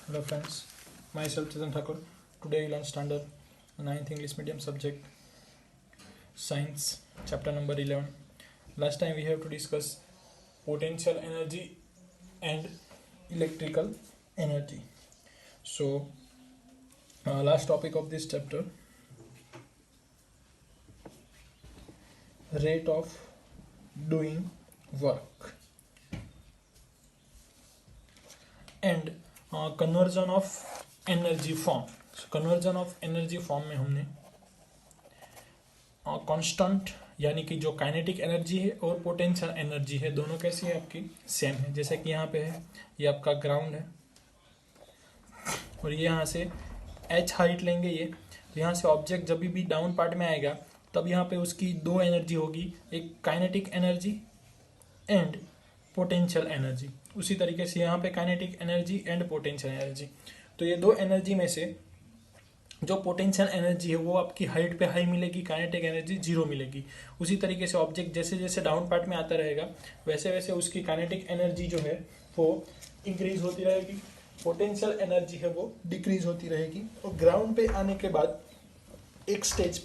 Hello friends, myself Chetan Thakur. Today we learn standard 9th English medium subject science chapter number 11. Last time we have to discuss potential energy and electrical energy. So last topic of this chapter, rate of doing work and conversion of energy form. Conversion of energy form में हमने constant यानी कि जो kinetic energy है और potential energy है दोनों कैसी है आपकी सेम है. जैसे कि यहाँ पे है ये आपका ग्राउंड है और ये यहाँ से h हाइट लेंगे ये, तो यहाँ से ऑब्जेक्ट जब भी डाउन पार्ट में आएगा तब यहाँ पे उसकी दो एनर्जी होगी, एक kinetic energy and potential energy. उसी तरीके से यहाँ पे kinetic energy and potential energy. तो ये दो एनर्जी में से जो पोटेंशियल एनर्जी है वो आपकी हाइट पे हाई मिलेगी, काइनेटिक एनर्जी जीरो मिलेगी. उसी तरीके से ऑब्जेक्ट जैसे जैसे डाउन पार्ट में आता रहेगा वैसे वैसे उसकी काइनेटिक एनर्जी जो है वो इंक्रीज होती रहेगी, पोटेंशियल एनर्जी है वो डिक्रीज होती रहेगी. और ग्राउंड पे आने के बाद एक स्टेज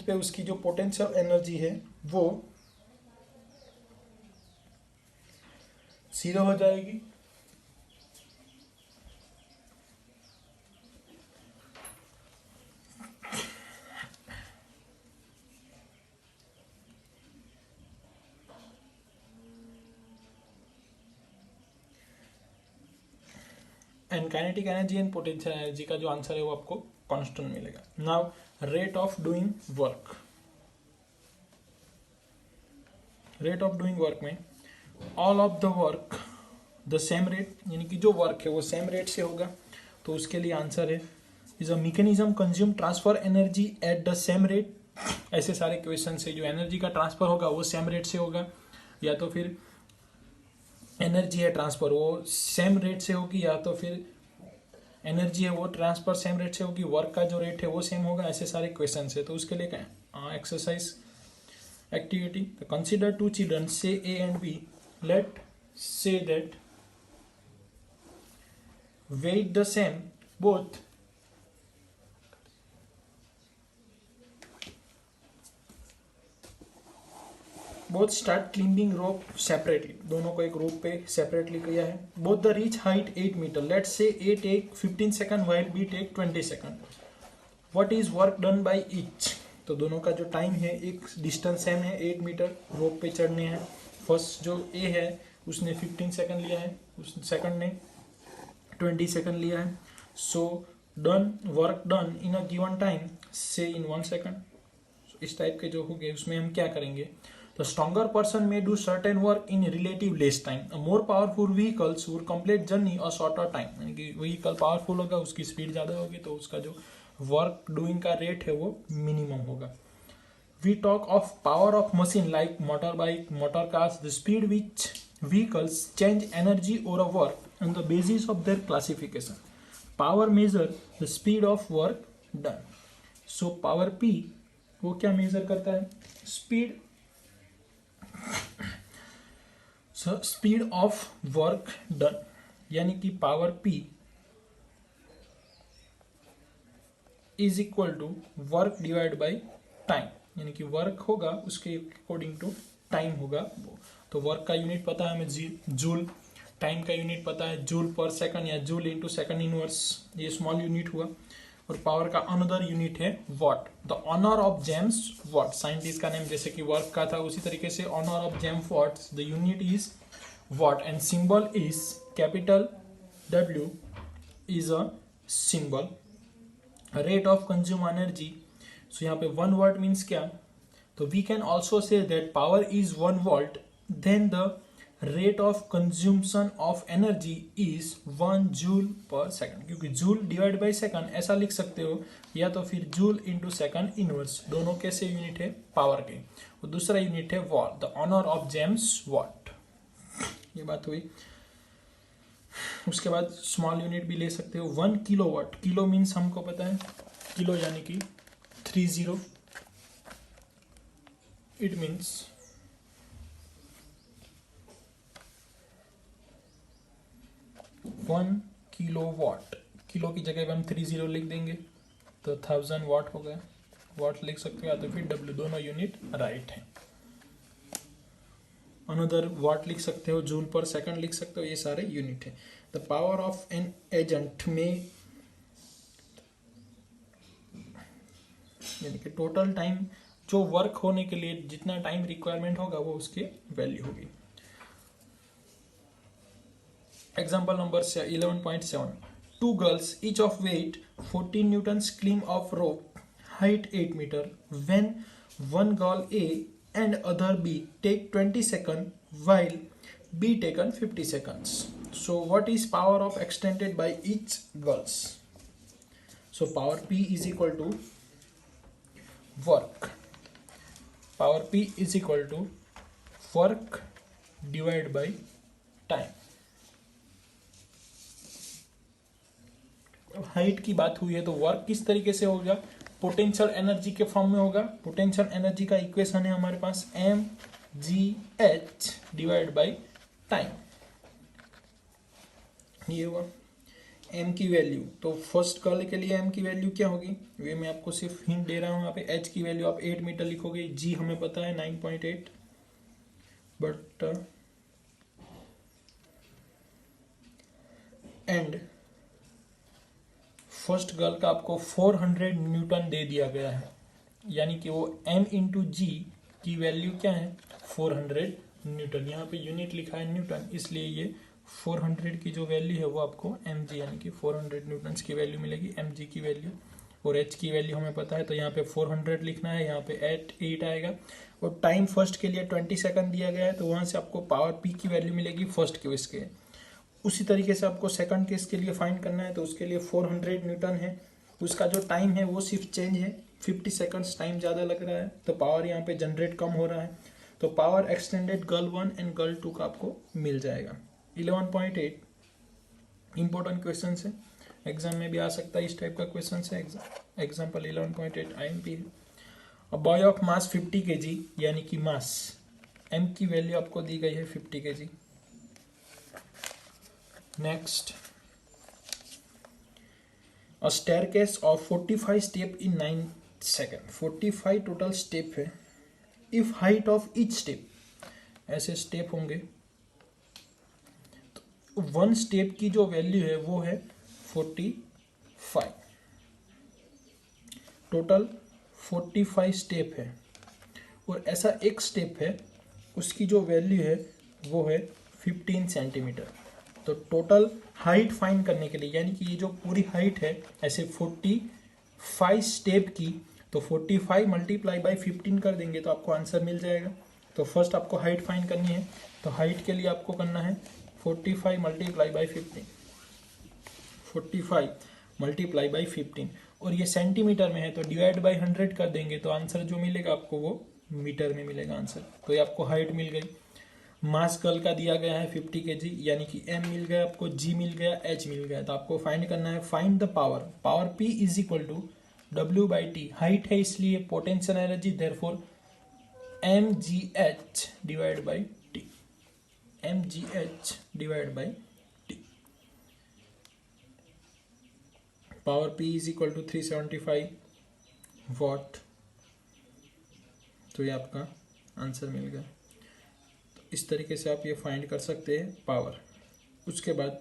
पे उसकी जो पोटेंशियल एनर्जी है वो जीरो हो जाएगी and kinetic energy and potential energy का जो आंसर है वो आपको कांस्टेंट मिलेगा. Now rate of doing work. Rate of doing work में all of the work the same rate, यानी कि जो वर्क है वो सेम रेट से होगा. तो उसके लिए आंसर है is a mechanism consume transfer energy at the same rate. ऐसे सारे क्वेश्चन से जो एनर्जी का ट्रांसफर होगा वो सेम रेट से होगा, या तो फिर एनर्जी है ट्रांसफर वो सेम रेट से होगी, या तो फिर एनर्जी है वो ट्रांसफर सेम रेट से होगी, वर्क का जो रेट है वो सेम होगा. ऐसे सारे क्वेश्चन है. तो उसके लिए क्या exercise activity. Consider two children से A and B. Let say that weight the same both start climbing rope separately. दोनों को एक रोप पे सेपरेटली किया है. Both the reach height 8 meter. Let's say A take 15 second while B take 20 second. What is work done by each. तो दोनों का जो टाइम है एक डिस्टेंस सेम है, 8 मीटर रोप पे चढ़ने हैं. फर्स्ट जो ए है उसने 15 सेकंड लिया है, उस सेकंड ने 20 सेकंड लिया है. So done work done in a given time से इन 1 सेकंड. इस टाइप के जो हो गए उसमें हम क्या करेंगे. The stronger person may do certain work in relative less time. A more powerful vehicles would complete journey a shorter time. यानी कि व्हीकल पावरफुल होगा उसकी स्पीड ज़्यादा होगी तो उसका जो वर्क डूइंग का रेट है वो मिनिमम होगा. We talk of power of machine like motor bike, motor cars, the speed which vehicles change energy or a work on the basis of their classification. Power measure the speed of work done. So power P वो क्या measure करता है. Speed speed of work done, यानी कि power P is equal to work divide by time. यानी कि work होगा उसके अकॉर्डिंग टू टाइम होगा वो. तो वर्क का यूनिट पता है हमें जूल, टाइम का यूनिट पता है जूल पर सेकंड या जूल इनटू सेकंड इनवर्स, ये स्मॉल यूनिट हुआ. और पावर का अनदर यूनिट है watt. The honour of James Watt, scientist का नेम जैसे कि वर्क का था उसी तरीके से honour of James Watt, the unit is watt and symbol is capital W is a symbol. Rate of consume energy. So यहाँ पे 1 वाट मीन्स क्या. तो we can also say that power is 1 volt then the rate of consumption of energy is 1 joule पर second. क्योंकि joule divide by second ऐसा लिख सकते हो, या तो फिर जूल इनटू सेकंड इनवर्स. दोनों कैसे यूनिट है पावर के. और दूसरा यूनिट है watt, the honour of James Watt. ये बात हुई. उसके बाद स्मॉल यूनिट भी ले सकते हो 1 किलोवाट. किलो मीन्स हमको पता है किलो यानी कि 30. इट मीन्स 1 किलोवाट, किलो की जगह पे हम 30 लिख देंगे तो 1000 वाट हो गया। वाट लिख सकते हो या तो फिर डब्ल्यू, दोनों यूनिट राइट है। अनदर वाट लिख सकते हो, जूल पर सेकंड लिख सकते हो, ये सारे यूनिट है। The power of an agent में, यानी कि टोटल टाइम जो वर्क होने के लिए जितना टाइम रिक्वायरमेंट होगा वो उसकी वैल्यू होगी। Example number 11.7, two girls each of weight 14 newtons climb of rope height 8 meter when one girl A and other B take 20 seconds while B taken 50 seconds. So what is power of extended by each girls? So power P is equal to work. Power P is equal to work divided by time. Height की बात हुई है तो work किस तरीके से होगा, potential energy के फॉर्म में होगा। पोटेंशियल एनर्जी का इक्वेशन है हमारे पास mgh डिवाइड बाय टाइम, ये हुआ m की वैल्यू। तो फर्स्ट गर्ल के लिए m की वैल्यू क्या होगी, वे मैं आपको सिर्फ हिंट दे रहा हूं। यहाँ पे h की वैल्यू आप 8 मीटर लिखोगे, g हमें पता है 9.8, बट एंड फर्स्ट गर्ल का आपको 400 न्यूटन दे दिया गया है, यानी कि वो m इंटू जी की वैल्यू क्या है 400 न्यूटन। यहाँ पे यूनिट लिखा है न्यूटन, इसलिए ये 400 की जो वैल्यू है वो आपको mg यानी कि 400 न्यूटन्स की वैल्यू मिलेगी, mg की वैल्यू। और h की वैल्यू हमें पता है तो यहाँ पे 400 लिखना है, यहाँ पे 8 आएगा। और टाइम फर्स्ट के लिए 20 सेकंड दिया गया है, तो वहाँ से आपको पावर p की वैल्यू मिलेगी फर्स्ट केस के। उसी तरीके से आपको सेकंड केस के लिए फाइंड करना है, तो उसके लिए 400 न्यूटन है, उसका जो टाइम है वो सिर्फ चेंज है, 50 सेकंड्स टाइम ज़्यादा लग रहा है, तो पावर यहाँ पे जनरेट कम हो रहा है। तो power extended girl 1 and girl 2 का आपको मिल जाएगा। 11.8 इंपॉर्टेंट क्वेश्चन है, एग्जाम में भी आ सकता है इस टाइप का क्वेश्चन है। एग्जाम्पल 11.8 IMP है। A boy of mass 50 kg, यानी कि मास m की वैल्यू आपको दी गई है 50 kg। Next, a staircase of 45 step in 9 second, 45 total step है। if height of each step, ऐसे स्टेप होंगे तो वन स्टेप की जो वैल्यू है वो है 45, टोटल 45 स्टेप है। और ऐसा एक स्टेप है उसकी जो वैल्यू है वो है 15 सेंटीमीटर। तो टोटल हाइट फाइंड करने के लिए, यानी कि ये जो पूरी हाइट है ऐसे 45 स्टेप की, तो 45 मल्टीप्लाई बाई 15 कर देंगे तो आपको आंसर मिल जाएगा। तो फर्स्ट आपको हाइट फाइंड करनी है, तो हाइट के लिए आपको करना है 45 मल्टीप्लाई बाई 15, 45 मल्टीप्लाई बाई 15, और ये सेंटीमीटर में है तो डिवाइड बाई 100 कर देंगे तो आंसर जो मिलेगा आपको वो मीटर में मिलेगा आंसर। तो ये आपको हाइट मिल गई। मास गर्ल का दिया गया है 50 kg, यानी कि m मिल गया आपको, g मिल गया, h मिल गया। तो आपको फाइंड करना है, find the power. Power p is equal to w by T, height है इसलिए potential energy, therefore mgh divide by T, mgh divide by T. Power p is equal to 375 watt. तो ये आपका आंसर मिल गया। इस तरीके से आप ये फाइंड कर सकते हैं पावर। उसके बाद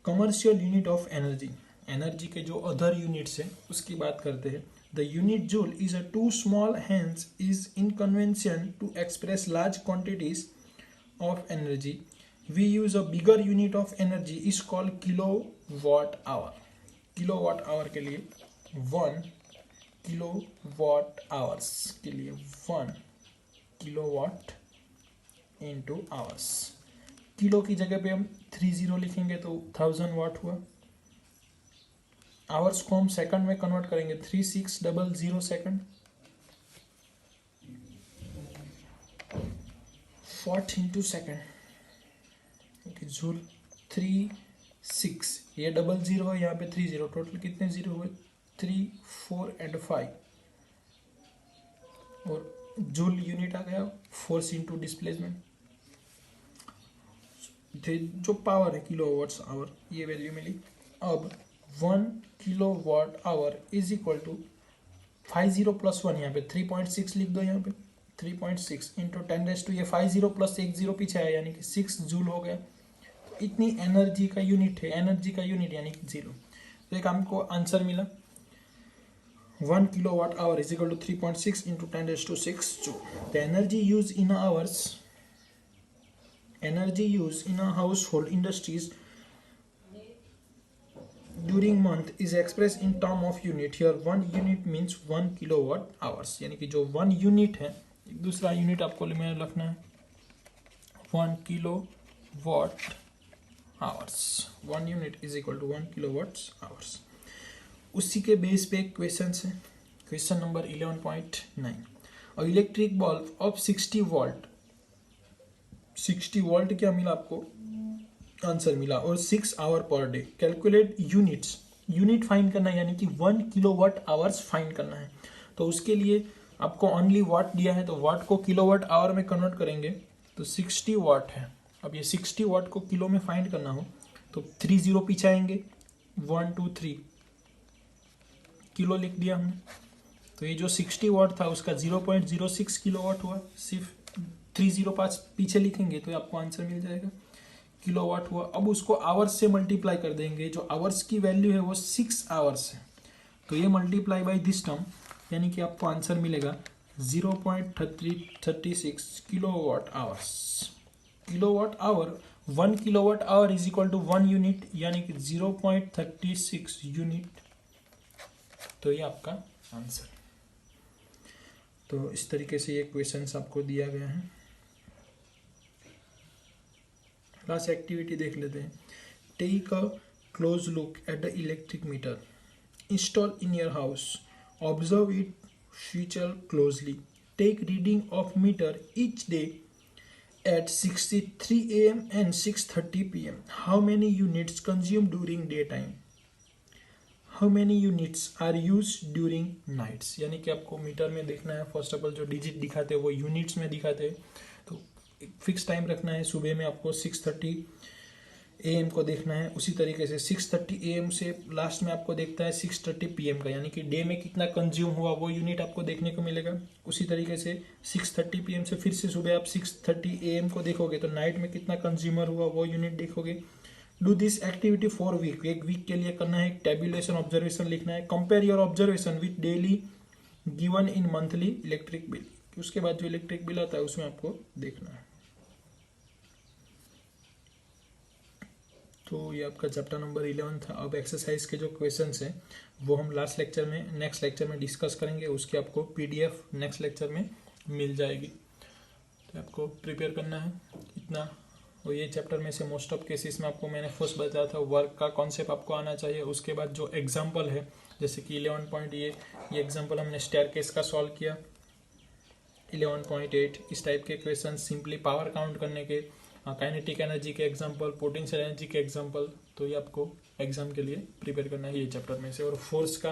commercial unit of energy, energy के जो अदर यूनिट्स हैं उसकी बात करते हैं। The unit joule is a too small hence is inconvenient to express large quantities of energy. We use a bigger unit of energy is called kilowatt hour. Kilowatt hour के लिए 1 kilowatt hours के लिए 1 kilowatt into hours. Kilo की जगह पे हम 30 लिखेंगे तो 1000 वाट हुआ। आवर्स को हम सेकंड में कन्वर्ट करेंगे, 3600 second, what into second, joule 36, ये 00 है, यहाँ पे 30, टोटल कितने जीरो हुए 3, 4 एंड 5, और जूल यूनिट आ गया फोर्स इंटू डिस्प्लेसमेंट। जो पावर है किलोवाट्स आवर, ये वैल्यू मिली। अब 1 kilowatt hour is equal to 50 plus 1, यहाँ पे 3.6 लिख दो, यहाँ पे 3.6 इंटू 10 टू ये 50 प्लस 1 जीरो पीछे आया यानी कि 6 जूल हो गया। तो इतनी एनर्जी का यूनिट है, एनर्जी का यूनिट यानी कि 0। तो एक हमको आंसर मिला 1 kilowatt hour is equal to 3.6 into 10 to 6 joule. The energy use in hours, energy used in a household industries during month is expressed in term of unit. Here 1 unit means 1 kilowatt hours, यानी कि जो 1 unit है, एक दूसरा unit आपको में रखना है 1 kilowatt hours. 1 unit is equal to 1 kilowatt hours. उसी के बेस पे क्वेश्चन है, क्वेश्चन नंबर 11.9। और electric bulb of 60 volt, 60 volt क्या मिला आपको, आंसर मिला, और 6 hour per day. Calculate units, unit find करना है यानी कि 1 किलोवाट आवर्स फाइंड करना है। तो उसके लिए आपको ओनली वाट दिया है, तो वाट को किलोवाट आवर में कन्वर्ट करेंगे तो 60 वाट है। अब ये 60 वाट को किलो में फाइंड करना हो तो 3 जीरो पीछे आएंगे, 1 2 3 किलो लिख दिया हमने। तो ये जो 60 वाट था उसका 0.06 किलोवाट हुआ। सिर्फ 305 पीछे लिखेंगे तो आपको आंसर मिल जाएगा, किलोवाट हुआ। अब उसको आवर्स से मल्टीप्लाई कर देंगे, जो आवर्स की वैल्यू है वो 6 आवर्स है, तो ये मल्टीप्लाई बाय दिस टर्म यानी कि आपको आंसर मिलेगा 0.36 kilowatt hours. Kilowatt hour, 1 kilowatt hour is equal to 1 unit यानी कि 0.36 यूनिट। तो ये आपका आंसर। तो इस तरीके से ये क्वेश्चंस आपको दिया गया है। लास्ट एक्टिविटी देख लेते हैं। Take a close look at the electric meter install in your house, observe it feature closely, take reading of meter each day at 6:03 AM and 6:30 PM. How many units consumed during daytime? How many units are used during nights? यानी कि आपको metre में देखना है, first of all जो digit दिखाते हैं वो यूनिट्स में दिखाते हैं। तो फिक्स टाइम रखना है, सुबह में आपको 6:30 AM को देखना है। उसी तरीके से 6:30 AM से लास्ट में आपको देखता है 6:30 PM का, यानी कि डे में कितना कंज्यूम हुआ वो यूनिट आपको देखने को मिलेगा। उसी तरीके से 6:30 PM से फिर से सुबह आप 6:30 AM को देखोगे तो नाइट में कितना कंज्यूमर हुआ वो यूनिट देखोगे। Do this activity for week, एक वीक के लिए करना है। टेबुलेशन ऑब्जर्वेशन लिखना है। Compare your observation with daily given in monthly electric bill, उसके बाद जो इलेक्ट्रिक बिल आता है उसमें आपको देखना है। तो ये आपका चैप्टर नंबर 11 था। अब एक्सरसाइज के जो क्वेश्चंस हैं वो हम लास्ट लेक्चर में, नेक्स्ट लेक्चर में डिस्कस करेंगे। उसकी आपको PDF नेक्स्ट लेक्चर में मिल जाएगी। तो आपको प्रिपेयर करना है इतना। और ये चैप्टर में से मोस्ट ऑफ केसेस में आपको मैंने फर्स्ट बताया था वर्क का कॉन्सेप्ट आपको आना चाहिए। उसके बाद जो एग्जाम्पल है जैसे कि 11 पॉइंट ये एग्जाम्पल हमने स्टेयरकेस का सॉल्व किया। 11.8 इस टाइप के क्वेश्चन, सिंपली पावर काउंट करने के, काइनेटिक एनर्जी के एग्जांपल, पोटेंशियल एनर्जी के एग्जांपल। तो ये आपको एग्जाम के लिए प्रिपेयर करना है ये चैप्टर में से। और फोर्स का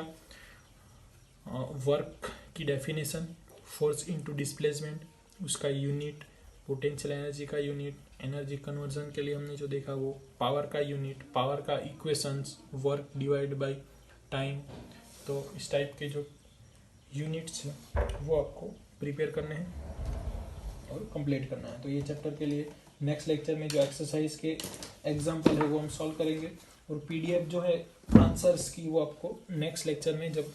वर्क की डेफिनेशन, फोर्स इनटू डिस्प्लेसमेंट, उसका यूनिट, पोटेंशियल एनर्जी का यूनिट, एनर्जी कन्वर्जन के लिए हमने जो देखा वो पावर का यूनिट, पावर का equations, work divide by time. तो इस टाइप के जो यूनिट्स हैं वो आपको प्रिपेयर करने हैं और कंप्लीट करना है। तो ये चैप्टर के लिए नेक्स्ट लेक्चर में जो एक्सरसाइज के एग्जाम्पल है वो हम सॉल्व करेंगे। और PDF जो है आंसर्स की वो आपको नेक्स्ट लेक्चर में जब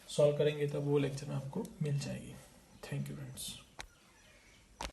सॉल्व करेंगे तब वो लेक्चर में आपको मिल जाएगी। Thank you friends.